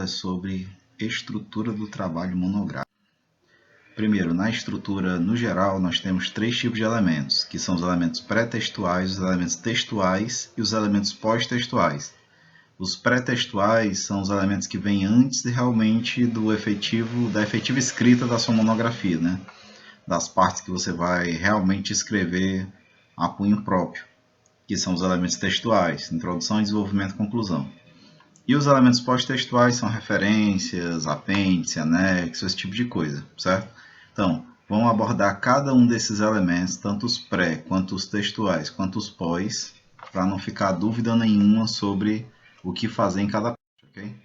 sobre estrutura do trabalho monográfico. Primeiro, na estrutura, no geral, nós temos 3 tipos de elementos, que são os elementos pré-textuais, os elementos textuais e os elementos pós-textuais. Os pré-textuais são os elementos que vêm antes realmente da efetiva escrita da sua monografia, né? Das partes que você vai realmente escrever a punho próprio, que são os elementos textuais, introdução, desenvolvimento e conclusão. E os elementos pós-textuais são referências, apêndice, anexo, esse tipo de coisa, certo? Então, vamos abordar cada um desses elementos, tanto os pré, quanto os textuais, quanto os pós, para não ficar dúvida nenhuma sobre o que fazer em cada parte, ok?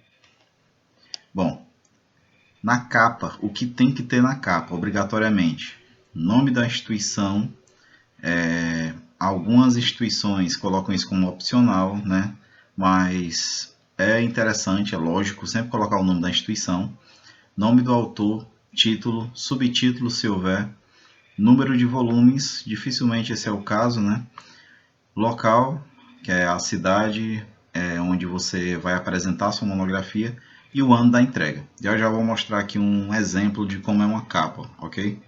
Bom, na capa, o que tem que ter na capa, obrigatoriamente? Nome da instituição, algumas instituições colocam isso como opcional, né? Mas é interessante, é lógico, sempre colocar o nome da instituição, nome do autor, título, subtítulo se houver, número de volumes, dificilmente esse é o caso, né? Local, que é a cidade onde você vai apresentar a sua monografia, e o ano da entrega. Eu já vou mostrar aqui um exemplo de como é uma capa, ok?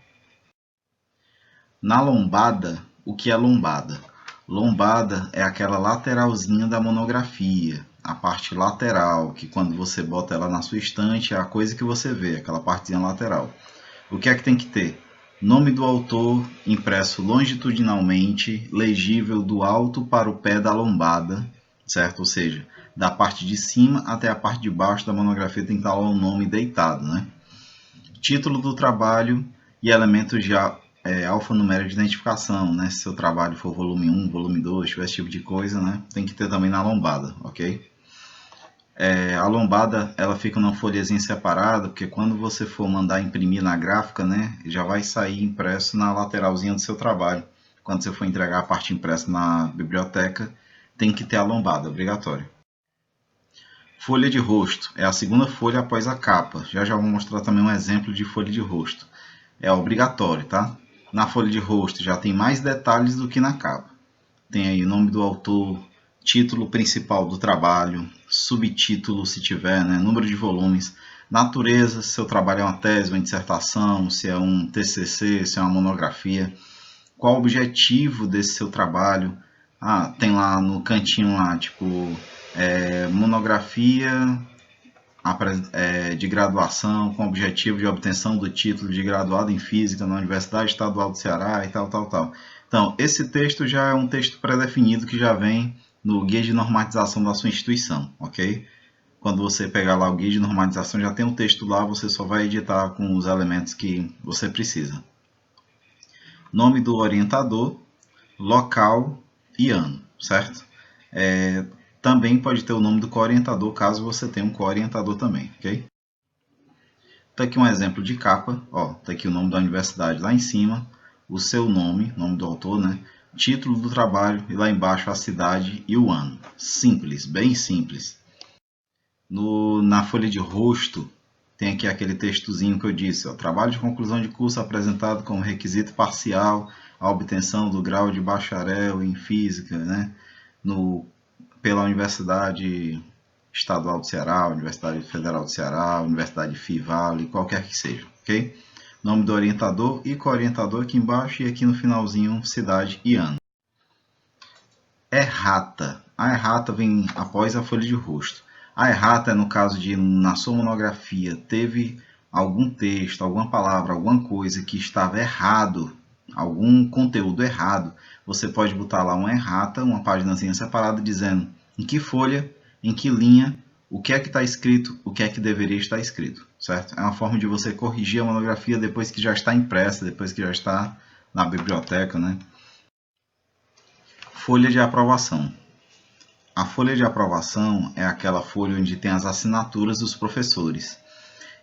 Na lombada, o que é lombada? Lombada é aquela lateralzinha da monografia, a parte lateral, que quando você bota ela na sua estante é a coisa que você vê, aquela partezinha lateral. O que é que tem que ter? Nome do autor impresso longitudinalmente, legível do alto para o pé da lombada, certo? Ou seja, da parte de cima até a parte de baixo da monografia tem que estar lá o nome deitado, né? Título do trabalho e elementos de alfanumérico de identificação, né? Se seu trabalho for volume 1, volume 2, tiver esse tipo de coisa, né? Tem que ter também na lombada, ok? A lombada ela fica numa folhazinha separada, porque quando você for mandar imprimir na gráfica, né, já vai sair impresso na lateralzinha do seu trabalho. Quando você for entregar a parte impressa na biblioteca, tem que ter a lombada, obrigatório. Folha de rosto é a segunda folha após a capa. Já vou mostrar também um exemplo de folha de rosto. É obrigatório, tá? Na folha de rosto já tem mais detalhes do que na capa. Tem aí o nome do autor, título principal do trabalho, subtítulo se tiver, né, número de volumes, natureza, se seu trabalho é uma tese, uma dissertação, se é um TCC, se é uma monografia, qual o objetivo desse seu trabalho. Tem lá no cantinho lá, tipo, monografia de graduação com objetivo de obtenção do título de graduado em Física na Universidade Estadual do Ceará e tal. Então, esse texto já é um texto pré-definido que já vem no guia de normatização da sua instituição, ok? Quando você pegar lá o guia de normatização, já tem um texto lá, você só vai editar com os elementos que você precisa. Nome do orientador, local e ano, certo? Também pode ter o nome do co-orientador, caso você tenha um co-orientador também, ok? Tá aqui um exemplo de capa, tá aqui o nome da universidade lá em cima, o seu nome do autor, né? Título do trabalho e lá embaixo a cidade e o ano. Simples, bem simples. Na folha de rosto tem aqui aquele textozinho que eu disse, trabalho de conclusão de curso apresentado como requisito parcial a obtenção do grau de bacharel em física, né? Pela Universidade Estadual do Ceará, Universidade Federal do Ceará, Universidade FIVALE, qualquer que seja, ok? Nome do orientador e co-orientador aqui embaixo e aqui no finalzinho, cidade e ano. Errata. A errata vem após a folha de rosto. A errata é no caso de, na sua monografia, teve algum texto, alguma palavra, alguma coisa que estava errado, algum conteúdo errado, você pode botar lá uma errata, uma paginazinha separada, dizendo em que folha, em que linha, o que é que está escrito, o que é que deveria estar escrito, certo? É uma forma de você corrigir a monografia depois que já está impressa, depois que já está na biblioteca, né? Folha de aprovação. A folha de aprovação é aquela folha onde tem as assinaturas dos professores.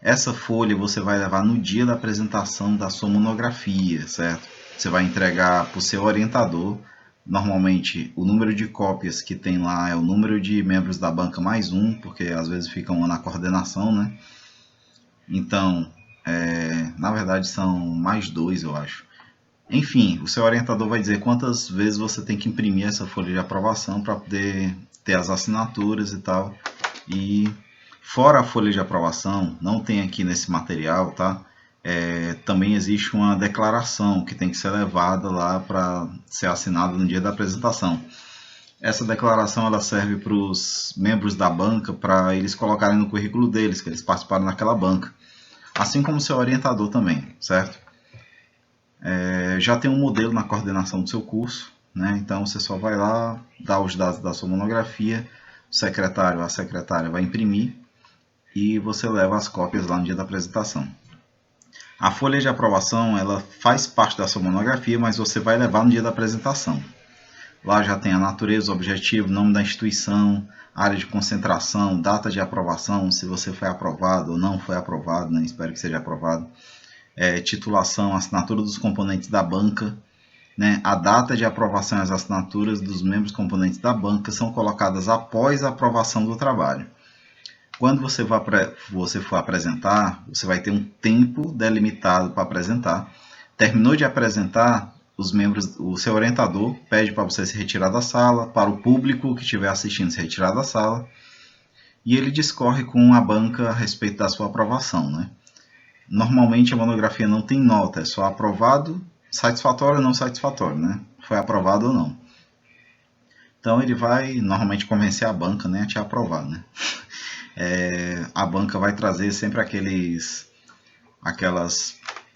Essa folha você vai levar no dia da apresentação da sua monografia, certo? Você vai entregar para o seu orientador. Normalmente, o número de cópias que tem lá é o número de membros da banca mais um, porque às vezes ficam na coordenação, né? Então, na verdade são mais 2, eu acho. Enfim, o seu orientador vai dizer quantas vezes você tem que imprimir essa folha de aprovação para poder ter as assinaturas e tal. E Fora a folha de aprovação, não tem aqui nesse material, tá? Também existe uma declaração que tem que ser levada lá para ser assinada no dia da apresentação. Essa declaração ela serve para os membros da banca para eles colocarem no currículo deles, que eles participaram naquela banca. Assim como seu orientador também, certo? Já tem um modelo na coordenação do seu curso, né? Então você só vai lá, dá os dados da sua monografia, o secretário ou a secretária vai imprimir e você leva as cópias lá no dia da apresentação. A folha de aprovação ela faz parte da sua monografia, mas você vai levar no dia da apresentação. Lá já tem a natureza, o objetivo, nome da instituição, área de concentração, data de aprovação, se você foi aprovado ou não foi aprovado, né? Espero que seja aprovado. Titulação, assinatura dos componentes da banca, né? A data de aprovação e as assinaturas dos membros componentes da banca são colocadas após a aprovação do trabalho. Quando você for apresentar, você vai ter um tempo delimitado para apresentar. Terminou de apresentar, o seu orientador pede para você se retirar da sala, para o público que estiver assistindo se retirar da sala, e ele discorre com a banca a respeito da sua aprovação, né? Normalmente a monografia não tem nota, é só aprovado, satisfatório ou não satisfatório, né? Foi aprovado ou não. Então ele vai normalmente convencer a banca, né, a te aprovar, né? A banca vai trazer sempre aquelas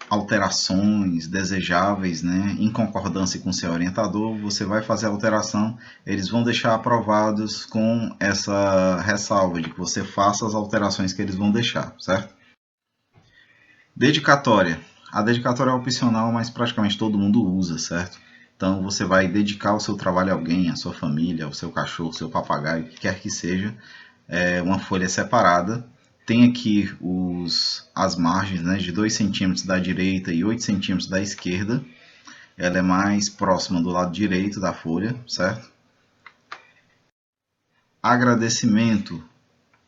alterações desejáveis, né, em concordância com seu orientador. Você vai fazer a alteração, eles vão deixar aprovados com essa ressalva de que você faça as alterações que eles vão deixar, certo? Dedicatória. A dedicatória é opcional, mas praticamente todo mundo usa, certo? Então você vai dedicar o seu trabalho a alguém, a sua família, ao seu cachorro, ao seu papagaio, o que quer que seja, uma folha separada. Tem aqui as margens, né, de 2 centímetros da direita e 8 centímetros da esquerda. Ela é mais próxima do lado direito da folha, certo? Agradecimento,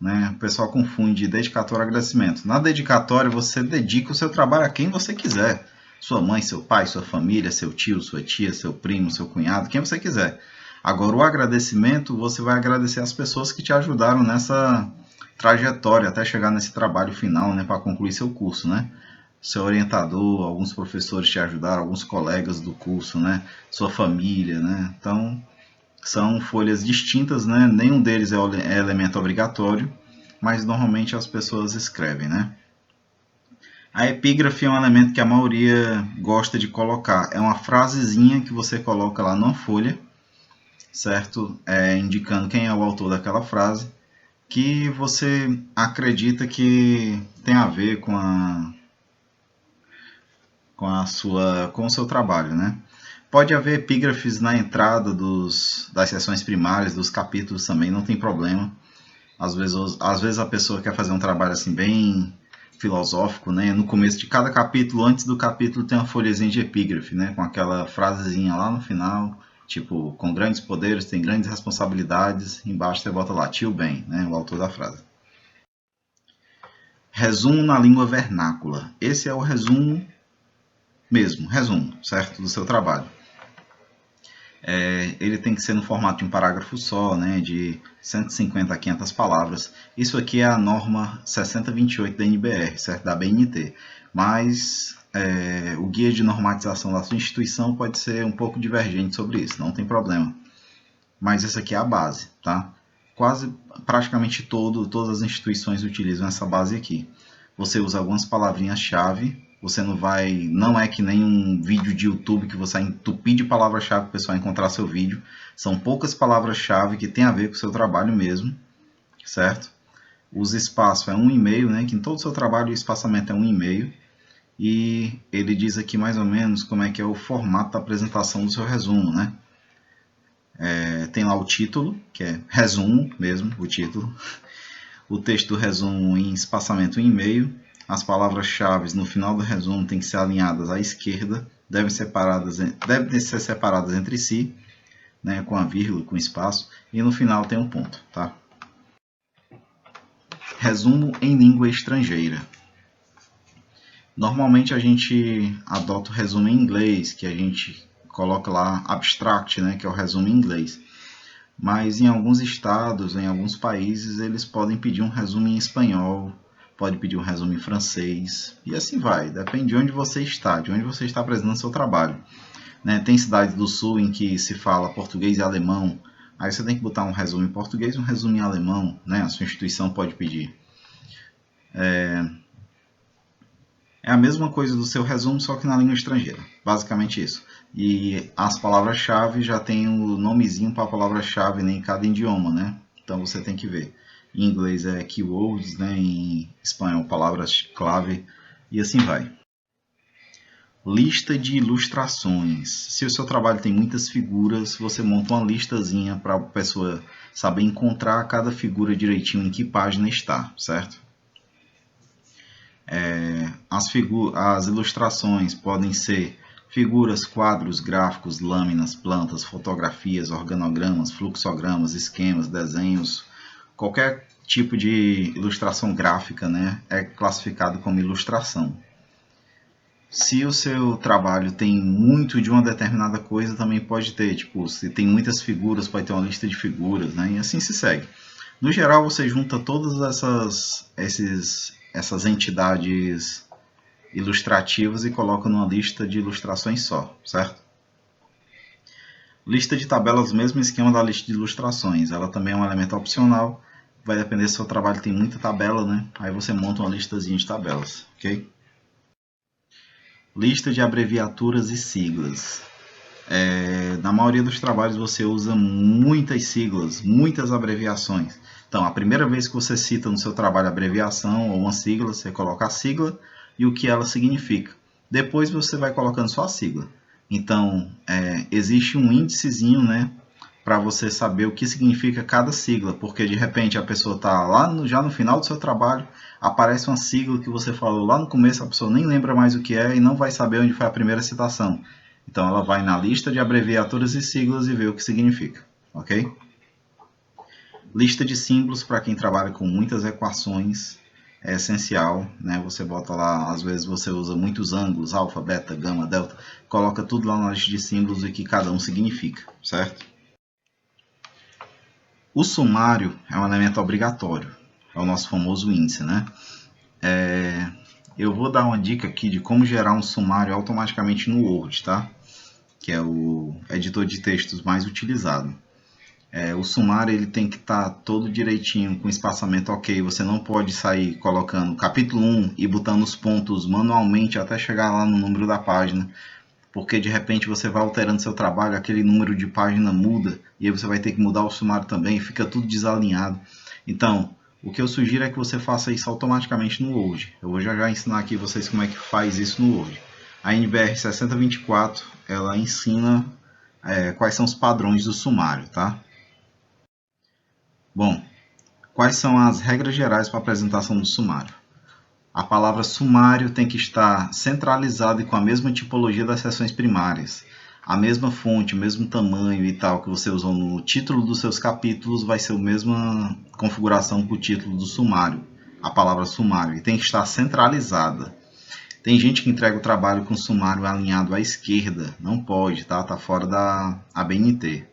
né? O pessoal confunde dedicatória e agradecimento. Na dedicatória você dedica o seu trabalho a quem você quiser. Sua mãe, seu pai, sua família, seu tio, sua tia, seu primo, seu cunhado, quem você quiser. Agora o agradecimento, você vai agradecer as pessoas que te ajudaram nessa trajetória até chegar nesse trabalho final, né, para concluir seu curso, né? Seu orientador, alguns professores te ajudaram, alguns colegas do curso, né? Sua família, né? Então são folhas distintas, né? Nenhum deles é elemento obrigatório, mas normalmente as pessoas escrevem, né? A epígrafe é um elemento que a maioria gosta de colocar. É uma frasezinha que você coloca lá numa folha, certo? Indicando quem é o autor daquela frase, que você acredita que tem a ver com o seu trabalho, né? Pode haver epígrafes na entrada das seções primárias, dos capítulos também, não tem problema. Às vezes a pessoa quer fazer um trabalho assim bem filosófico, né? No começo de cada capítulo, antes do capítulo, tem uma folhezinha de epígrafe, né? Com aquela frasezinha lá no final, tipo, com grandes poderes tem grandes responsabilidades. Embaixo você bota lá, tio Ben, né? O autor da frase. Resumo na língua vernácula. Esse é o resumo mesmo, resumo, certo? Do seu trabalho. Ele tem que ser no formato de um parágrafo só, né, de 150 a 500 palavras. Isso aqui é a norma 6028 da NBR, certo? Da BNT. Mas o guia de normatização da sua instituição pode ser um pouco divergente sobre isso, não tem problema. Mas essa aqui é a base, tá? Praticamente todas as instituições utilizam essa base aqui. Você usa algumas palavrinhas-chave. Você não é que nem um vídeo de YouTube que você vai entupir de palavra-chave para o pessoal encontrar seu vídeo. São poucas palavras-chave que tem a ver com o seu trabalho mesmo, certo? Os espaços é 1,5, né? Que em todo o seu trabalho o espaçamento é 1,5. E ele diz aqui mais ou menos como é que é o formato da apresentação do seu resumo, né? Tem lá o título, que é resumo mesmo, o título. O texto do resumo em espaçamento 1,5. As palavras-chave no final do resumo têm que ser alinhadas à esquerda, devem ser separadas entre si, né, com a vírgula, com espaço, e no final tem um ponto, tá? Resumo em língua estrangeira. Normalmente a gente adota o resumo em inglês, que a gente coloca lá abstract, né, que é o resumo em inglês. mas em alguns estados, em alguns países, eles podem pedir um resumo em espanhol, pode pedir um resumo em francês, e assim vai, depende de onde você está, de onde você está apresentando seu trabalho. Né? Tem cidades do sul em que se fala português e alemão, aí você tem que botar um resumo em português e um resumo em alemão, né? A sua instituição pode pedir. É a mesma coisa do seu resumo, só que na língua estrangeira. Basicamente isso. E as palavras-chave já tem o nomezinho para a palavra-chave em cada idioma, né? Então você tem que ver. Em inglês é keywords, né? Em espanhol palavras-clave e assim vai. Lista de ilustrações. Se o seu trabalho tem muitas figuras, você monta uma listazinha para a pessoa saber encontrar cada figura direitinho em que página está, certo? As ilustrações podem ser figuras, quadros, gráficos, lâminas, plantas, fotografias, organogramas, fluxogramas, esquemas, desenhos, qualquer tipo de ilustração gráfica, né, é classificado como ilustração. Se o seu trabalho tem muito de uma determinada coisa, também pode ter, tipo, se tem muitas figuras, pode ter uma lista de figuras, né, e assim se segue. No geral, você junta todas essas entidades ilustrativas e coloca numa lista de ilustrações só, certo? Lista de tabelas, mesmo esquema da lista de ilustrações. Ela também é um elemento opcional, vai depender se o seu trabalho tem muita tabela, né? Aí você monta uma listazinha de tabelas, ok? Lista de abreviaturas e siglas. Na maioria dos trabalhos você usa muitas siglas, muitas abreviações. Então, a primeira vez que você cita no seu trabalho a abreviação ou uma sigla, você coloca a sigla e o que ela significa. Depois você vai colocando só a sigla. Então, existe um índicezinho, né, para você saber o que significa cada sigla, porque de repente a pessoa está lá já no final do seu trabalho, aparece uma sigla que você falou lá no começo, a pessoa nem lembra mais o que é e não vai saber onde foi a primeira citação. Então ela vai na lista de abreviaturas e siglas e vê o que significa, ok? Lista de símbolos para quem trabalha com muitas equações é essencial, né? Você bota lá, às vezes você usa muitos ângulos, alfa, beta, gama, delta, coloca tudo lá na lista de símbolos e que cada um significa, certo? O sumário é um elemento obrigatório, é o nosso famoso índice, né? Eu vou dar uma dica aqui de como gerar um sumário automaticamente no Word, tá? Que é o editor de textos mais utilizado. O sumário ele tem que estar todo direitinho, com espaçamento ok. Você não pode sair colocando capítulo 1 e botando os pontos manualmente até chegar lá no número da página, porque de repente você vai alterando seu trabalho, aquele número de página muda, e aí você vai ter que mudar o sumário também, fica tudo desalinhado. Então, o que eu sugiro é que você faça isso automaticamente no Word. Eu vou já ensinar aqui vocês como é que faz isso no Word. A NBR 6024, ela ensina quais são os padrões do sumário, tá? Bom, quais são as regras gerais para a apresentação do sumário? A palavra sumário tem que estar centralizada e com a mesma tipologia das seções primárias. A mesma fonte, o mesmo tamanho e tal que você usou no título dos seus capítulos vai ser a mesma configuração para o título do sumário. A palavra sumário e tem que estar centralizada. Tem gente que entrega o trabalho com o sumário alinhado à esquerda. Não pode, tá? Tá fora da ABNT.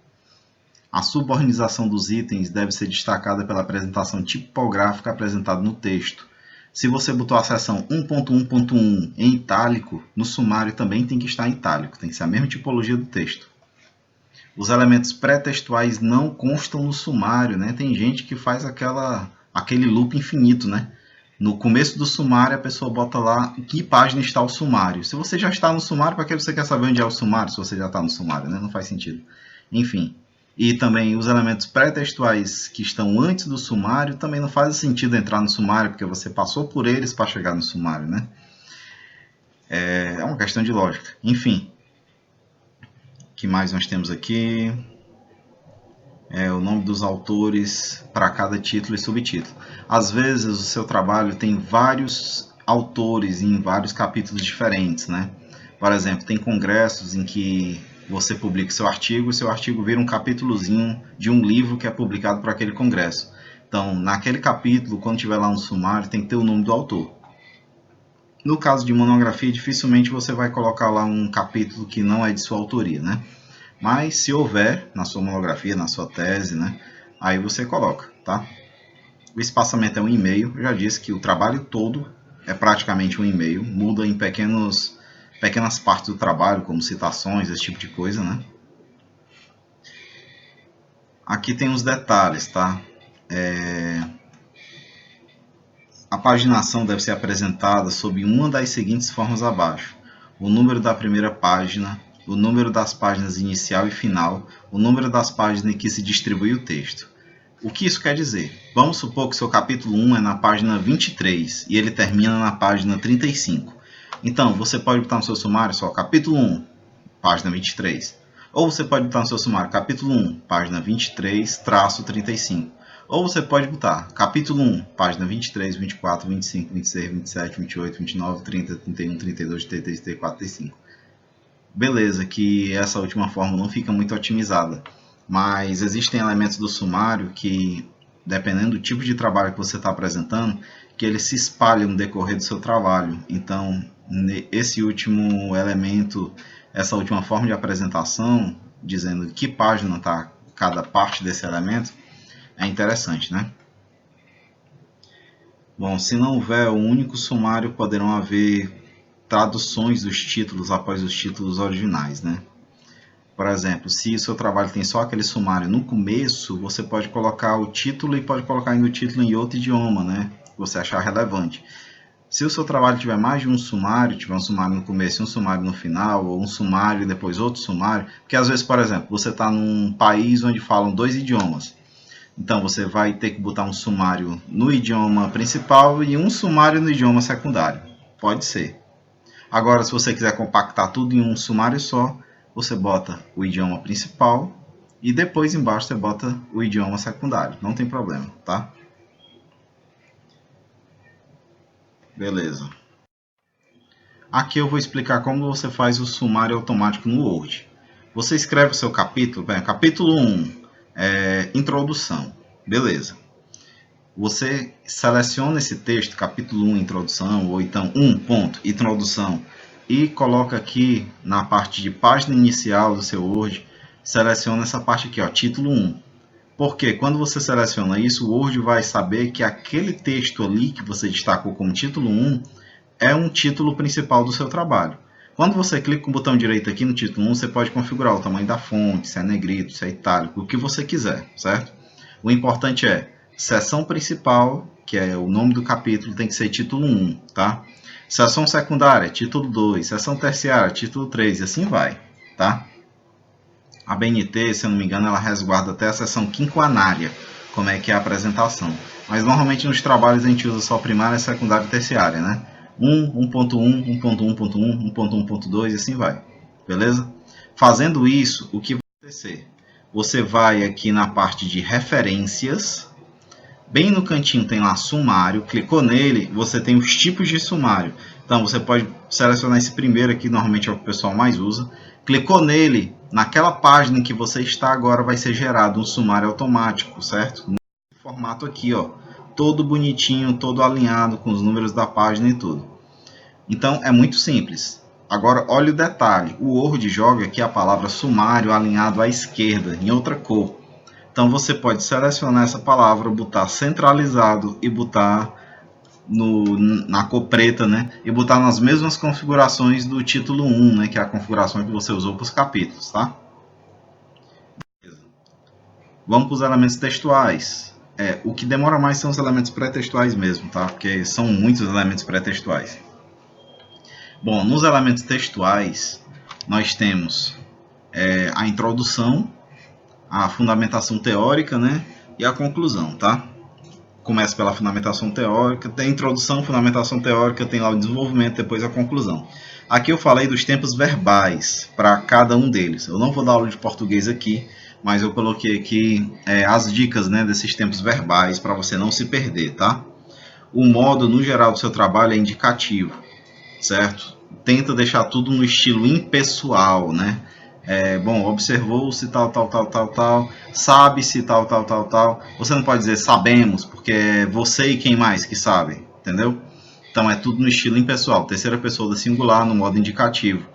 A suborganização dos itens deve ser destacada pela apresentação tipográfica apresentada no texto. Se você botou a seção 1.1.1 em itálico, no sumário também tem que estar em itálico, tem que ser a mesma tipologia do texto. Os elementos pré-textuais não constam no sumário, né? Tem gente que faz aquele loop infinito, né? No começo do sumário, a pessoa bota lá em que página está o sumário. Se você já está no sumário, para que você quer saber onde é o sumário, se você já está no sumário, né? Não faz sentido. Enfim. E também os elementos pré-textuais que estão antes do sumário também não faz sentido entrar no sumário, porque você passou por eles para chegar no sumário, né? É uma questão de lógica. Enfim. O que mais nós temos aqui? O nome dos autores para cada título e subtítulo. Às vezes o seu trabalho tem vários autores em vários capítulos diferentes, né? Por exemplo, tem congressos em que você publica seu artigo e seu artigo vira um capítulozinho de um livro que é publicado para aquele congresso. Então, naquele capítulo, quando tiver lá no sumário, tem que ter o nome do autor. No caso de monografia, dificilmente você vai colocar lá um capítulo que não é de sua autoria, né? Mas se houver na sua monografia, na sua tese, né, aí você coloca, tá? O espaçamento é um e-mail. Eu já disse que o trabalho todo é praticamente um e-mail, muda em pequenas partes do trabalho, como citações, esse tipo de coisa, né? Aqui tem os detalhes, tá? A paginação deve ser apresentada sob uma das seguintes formas abaixo: o número da primeira página, o número das páginas inicial e final, o número das páginas em que se distribui o texto. O que isso quer dizer? Vamos supor que seu capítulo 1 é na página 23 e ele termina na página 35. Então, você pode botar no seu sumário só capítulo 1, página 23. Ou você pode botar no seu sumário capítulo 1, página 23, traço 35. Ou você pode botar capítulo 1, página 23, 24, 25, 26, 27, 28, 29, 30, 31, 32, 33, 34, 35. Beleza, que essa última forma não fica muito otimizada, mas existem elementos do sumário que, dependendo do tipo de trabalho que você está apresentando, que eles se espalham no decorrer do seu trabalho. Então, esse último elemento, essa última forma de apresentação, dizendo que página está cada parte desse elemento, é interessante, né? Bom, se não houver um único sumário, poderão haver traduções dos títulos após os títulos originais, né? Por exemplo, se o seu trabalho tem só aquele sumário no começo, você pode colocar o título e pode colocar ainda o título em outro idioma, né? Que você achar relevante. Se o seu trabalho tiver mais de um sumário, tiver um sumário no começo e um sumário no final, ou um sumário e depois outro sumário, porque às vezes, por exemplo, você está num país onde falam 2 idiomas. Então você vai ter que botar um sumário no idioma principal e um sumário no idioma secundário. Pode ser. Agora, se você quiser compactar tudo em um sumário só, você bota o idioma principal e depois embaixo você bota o idioma secundário. Não tem problema, tá? Beleza. Aqui eu vou explicar como você faz o sumário automático no Word. Você escreve o seu capítulo, capítulo 1, introdução. Beleza. Você seleciona esse texto, capítulo 1, introdução, ou então 1 ponto, introdução, e coloca aqui na parte de página inicial do seu Word, seleciona essa parte aqui, ó, título 1. Porque quando você seleciona isso, o Word vai saber que aquele texto ali que você destacou como título 1 é um título principal do seu trabalho. Quando você clica com o botão direito aqui no título 1, você pode configurar o tamanho da fonte, se é negrito, se é itálico, o que você quiser, certo? O importante é seção principal, que é o nome do capítulo, tem que ser título 1, tá? Seção secundária, título 2, seção terciária, título 3, e assim vai, tá? A BNT, se eu não me engano, ela resguarda até a seção quinquanária, como é que é a apresentação. Mas normalmente nos trabalhos a gente usa só primária, secundária e terciária, né? 1, 1.1, 1.1.1, 1.1.2 e assim vai, beleza? Fazendo isso, o que vai acontecer? Você vai aqui na parte de referências, bem no cantinho tem lá sumário, clicou nele, você tem os tipos de sumário. Então você pode selecionar esse primeiro aqui, normalmente é o que o pessoal mais usa. Clicou nele, naquela página em que você está agora vai ser gerado um sumário automático, certo? No formato aqui, ó, todo bonitinho, todo alinhado com os números da página e tudo. Então é muito simples. Agora olha o detalhe, o Word joga aqui a palavra sumário alinhado à esquerda, em outra cor. Então você pode selecionar essa palavra, botar centralizado e botar na cor preta, né? E botar nas mesmas configurações do título 1, né? Que é a configuração que você usou para os capítulos, tá? Vamos para os elementos textuais. O que demora mais são os elementos pré-textuais mesmo, tá? Porque são muitos elementos pré-textuais. Bom, nos elementos textuais, nós temos a introdução, a fundamentação teórica, né? E a conclusão, tá? Começa pela fundamentação teórica, tem introdução, fundamentação teórica, tem lá o desenvolvimento, depois a conclusão. Aqui eu falei dos tempos verbais para cada um deles. Eu não vou dar aula de português aqui, mas eu coloquei aqui as dicas, né, desses tempos verbais para você não se perder, tá? O modo, no geral, do seu trabalho é indicativo, certo? Tenta deixar tudo no estilo impessoal, né? Bom, observou-se tal, tal, tal, tal, tal, sabe-se tal, tal, tal, tal. Você não pode dizer sabemos, porque é você e quem mais que sabe, entendeu? Então é tudo no estilo impessoal, terceira pessoa do singular, no modo indicativo.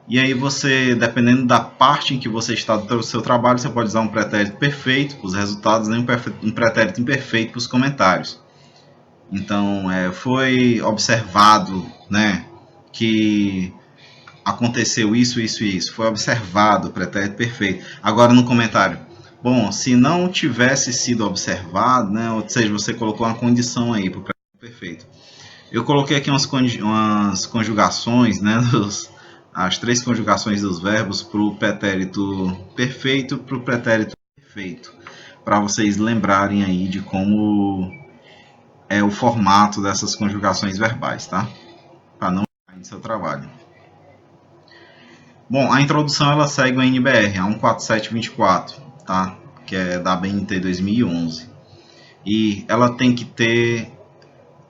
E aí você, dependendo da parte em que você está do seu trabalho, você pode usar um pretérito perfeito para os resultados e um pretérito imperfeito para os comentários. Então, foi observado, né, que aconteceu isso, isso e isso. Foi observado, pretérito perfeito. Agora no comentário, bom, se não tivesse sido observado, né, ou seja, você colocou uma condição aí para o pretérito perfeito. Eu coloquei aqui umas conjugações, né, as 3 conjugações dos verbos para o pretérito perfeito para o pretérito perfeito, para vocês lembrarem aí de como é o formato dessas conjugações verbais, tá? Para não cair no seu trabalho. Bom, a introdução ela segue o NBR, a 14724, tá? Que é da BNT 2011. E ela tem que ter,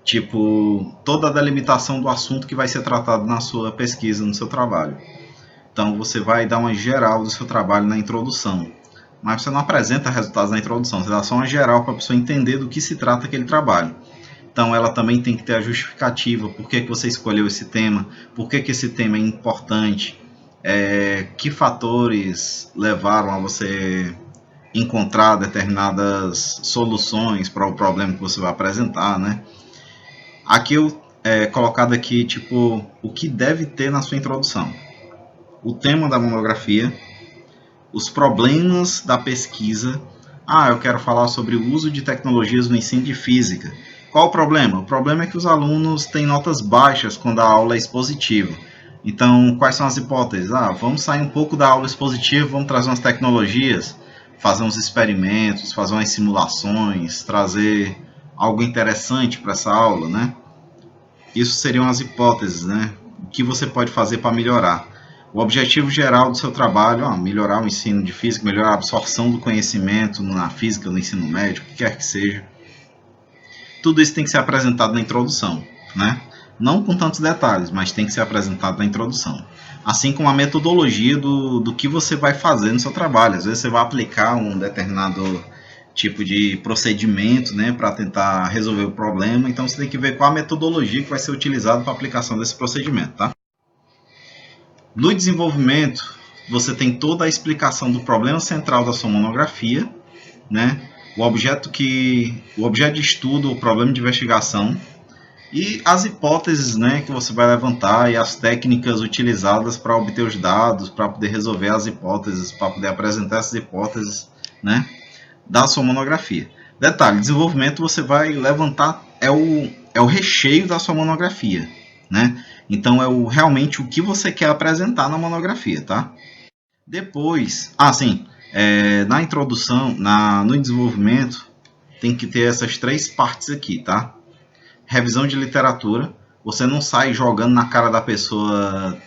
tipo, toda a delimitação do assunto que vai ser tratado na sua pesquisa, no seu trabalho. Então, você vai dar uma geral do seu trabalho na introdução. Mas você não apresenta resultados na introdução, você dá só uma geral para a pessoa entender do que se trata aquele trabalho. Então, ela também tem que ter a justificativa, por que você escolheu esse tema, por que esse tema é importante, que fatores levaram a você encontrar determinadas soluções para o problema que você vai apresentar, né? Aqui eu colocado aqui, tipo, o que deve ter na sua introdução. O tema da monografia, os problemas da pesquisa. Ah, eu quero falar sobre o uso de tecnologias no ensino de física. Qual o problema? O problema é que os alunos têm notas baixas quando a aula é expositiva. Então, quais são as hipóteses? Ah, vamos sair um pouco da aula expositiva, vamos trazer umas tecnologias, fazer uns experimentos, fazer umas simulações, trazer algo interessante para essa aula, né? Isso seriam as hipóteses, né? O que você pode fazer para melhorar? O objetivo geral do seu trabalho é melhorar o ensino de física, melhorar a absorção do conhecimento na física, no ensino médio, o que quer que seja. Tudo isso tem que ser apresentado na introdução, né? Não com tantos detalhes, mas tem que ser apresentado na introdução. Assim como a metodologia do que você vai fazer no seu trabalho. Às vezes você vai aplicar um determinado tipo de procedimento, né, para tentar resolver o problema. Então você tem que ver qual a metodologia que vai ser utilizada para a aplicação desse procedimento, tá? No desenvolvimento, você tem toda a explicação do problema central da sua monografia, né? O objeto de estudo, o problema de investigação e as hipóteses, né, que você vai levantar e as técnicas utilizadas para obter os dados, para poder resolver as hipóteses, para poder apresentar essas hipóteses, né, da sua monografia. Detalhe, desenvolvimento você vai levantar é o recheio da sua monografia, né? Então realmente o que você quer apresentar na monografia, tá? Depois, sim, na introdução, no desenvolvimento, tem que ter essas 3 partes aqui, tá? Revisão de literatura, você não sai jogando na cara da pessoa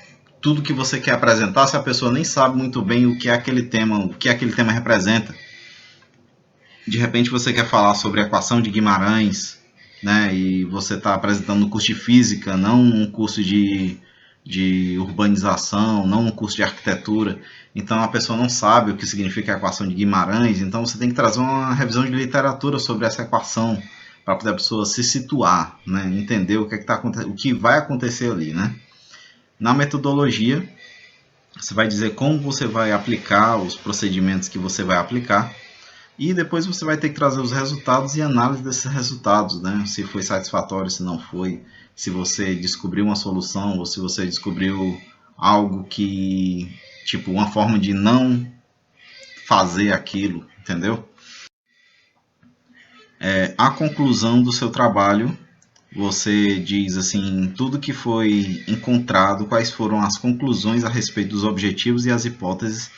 tudo que você quer apresentar se a pessoa nem sabe muito bem o que aquele tema representa. De repente você quer falar sobre a equação de Guimarães, né? E você está apresentando um curso de física, não um curso de urbanização, não um curso de arquitetura. Então a pessoa não sabe o que significa a equação de Guimarães. Então você tem que trazer uma revisão de literatura sobre essa equação para poder a pessoa se situar, né? Entender o que vai acontecer ali, né? Na metodologia, você vai dizer como você vai aplicar os procedimentos que você vai aplicar. E depois você vai ter que trazer os resultados e análise desses resultados, né? Se foi satisfatório, se não foi, se você descobriu uma solução ou se você descobriu algo que, tipo, uma forma de não fazer aquilo, entendeu? A conclusão do seu trabalho, você diz assim, tudo que foi encontrado, quais foram as conclusões a respeito dos objetivos e as hipóteses,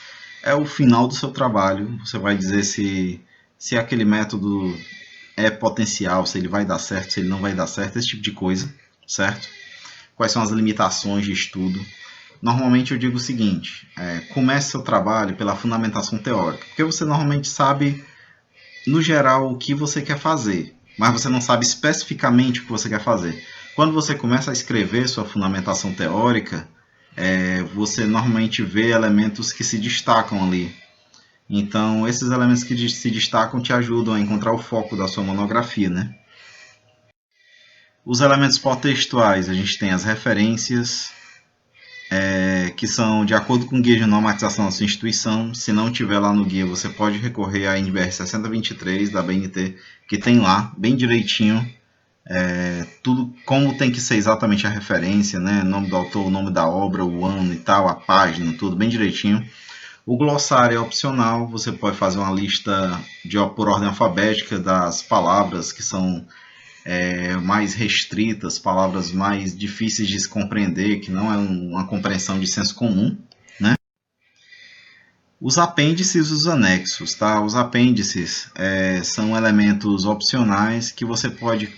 é o final do seu trabalho. Você vai dizer se aquele método é potencial, se ele vai dar certo, se ele não vai dar certo, esse tipo de coisa, certo? Quais são as limitações de estudo. Normalmente eu digo o seguinte, comece seu trabalho pela fundamentação teórica, porque você normalmente sabe, no geral, o que você quer fazer, mas você não sabe especificamente o que você quer fazer. Quando você começa a escrever sua fundamentação teórica, você normalmente vê elementos que se destacam ali. Então, esses elementos que se destacam te ajudam a encontrar o foco da sua monografia, né? Os elementos protextuais, a gente tem as referências, que são de acordo com o guia de normatização da sua instituição. Se não tiver lá no guia, você pode recorrer à NBR 6023 da BNT, que tem lá, bem direitinho, tudo como tem que ser exatamente a referência, né? Nome do autor, o nome da obra, o ano e tal, a página, tudo bem direitinho. O glossário é opcional, você pode fazer uma lista por ordem alfabética das palavras que são mais restritas, palavras mais difíceis de se compreender, que não é uma compreensão de senso comum, né? Os apêndices e os anexos, tá? Os apêndices são elementos opcionais que você pode...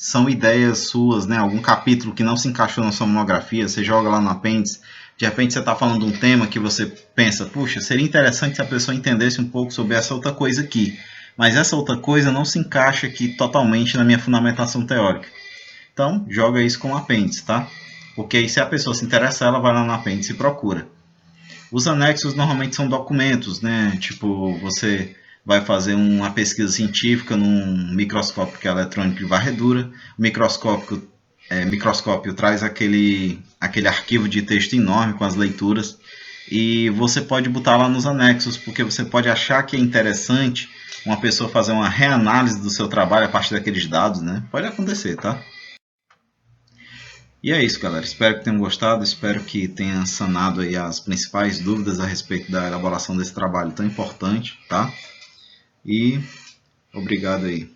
São ideias suas, né? Algum capítulo que não se encaixou na sua monografia, você joga lá no apêndice. De repente você está falando de um tema que você pensa, puxa, seria interessante se a pessoa entendesse um pouco sobre essa outra coisa aqui. Mas essa outra coisa não se encaixa aqui totalmente na minha fundamentação teórica. Então, joga isso como apêndice, tá? Porque aí, se a pessoa se interessar, ela vai lá no apêndice e procura. Os anexos normalmente são documentos, né? Tipo, você vai fazer uma pesquisa científica num microscópio eletrônico de varredura. O microscópio traz aquele arquivo de texto enorme com as leituras. E você pode botar lá nos anexos, porque você pode achar que é interessante uma pessoa fazer uma reanálise do seu trabalho a partir daqueles dados, né? Pode acontecer, tá? E é isso, galera. Espero que tenham gostado, espero que tenha sanado aí as principais dúvidas a respeito da elaboração desse trabalho tão importante, tá? E obrigado aí.